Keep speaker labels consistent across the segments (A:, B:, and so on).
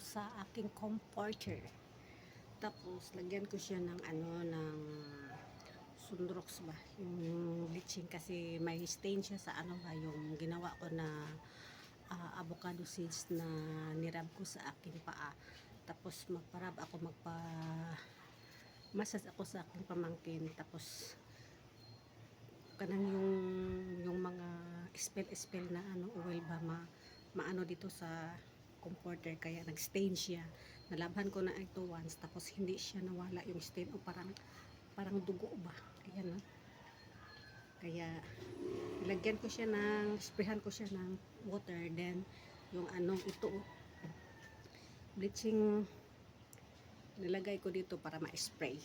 A: ako sa aking comforter. Tapos lagyan ko siya ng Sunrox ba, yung bleaching, kasi may stain siya sa yung ginawa ko na avocado seeds na nirab ko sa aking paa. Tapos massage ako sa aking pamangkin. Tapos kanang yung mga spill na oil ba maano dito sa comforter, kaya nag-stain siya. Nalabhan ko na ito once, tapos hindi siya nawala yung stain, o parang dugo ba, ayan na. Kaya ilagyan ko siya sprayhan ko siya ng water, then yung ito bleaching nilagay ko dito para ma-spray.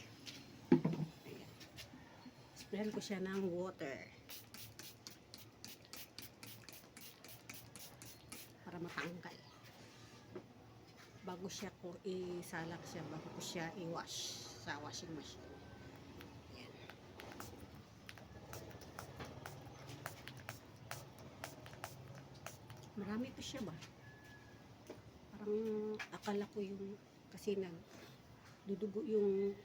A: Ayan. Sprayhan ko siya ng water para matanggal. Bago isalak siya, bago ko siya i-wash sa washing machine. Ayan. Marami pa siya ba? Parang akala ko kasi dudugo yung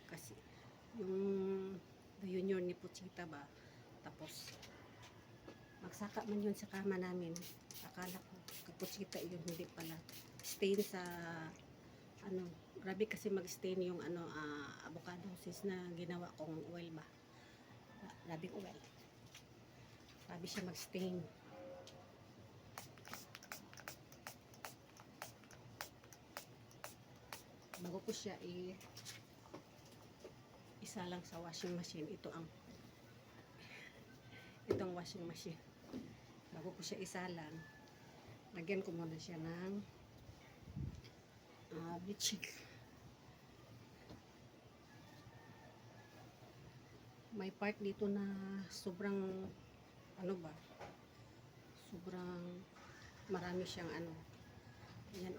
A: junior ni Puchita ba. Tapos magsaka man yun sa kama namin. Akala ko Puchita yun, hindi pala. Stain sa grabe kasi mag-stain yung avocado seeds na ginawa kong oil ba. Grabing oil. Grabe siya mag-stain. Bago ko siya isa lang sa washing machine. Itong washing machine. Bago ko siya isalang, lagyan ko muna siya ng bleaching. May part dito na sobrang sobrang marami siyang ayan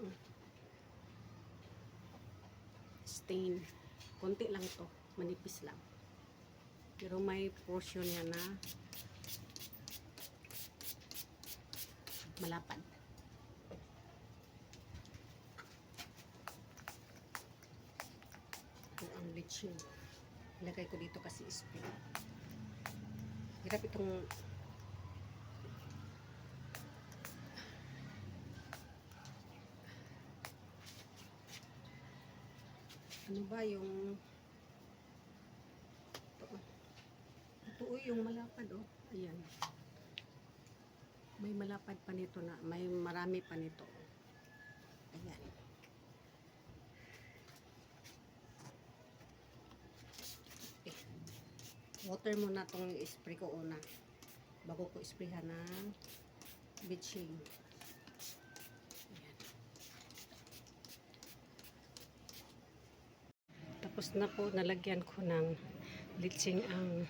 A: stain. Konti lang to, manipis lang, pero may portion niya na malapad. Ito ang bleaching. Ilagay ko dito kasi spray. Hirap itong yung ito yung malapad ayan. May malapad pa nito, na may marami pa nito. Ayan. Water muna tong i-spray ko una bago ko isprayhan ng bleaching. Ayan. Tapos na po, nalagyan ko ng bleaching ang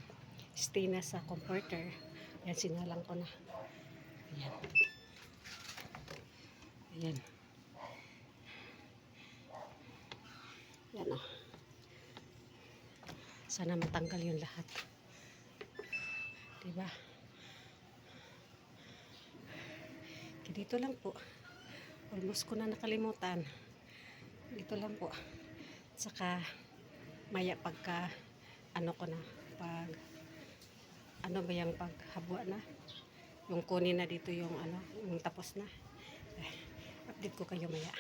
A: stain na sa comforter. Ayan, sinalang ko na. Ayan. Ayan. Ayan sana matanggal yung lahat. Diba? Dito lang po. Almost ko na nakalimutan. Dito lang po. Saka maya pagka ko na, pag ba yung paghabwa na, yung kunin na dito yung yung tapos na. Update ko kayo maya.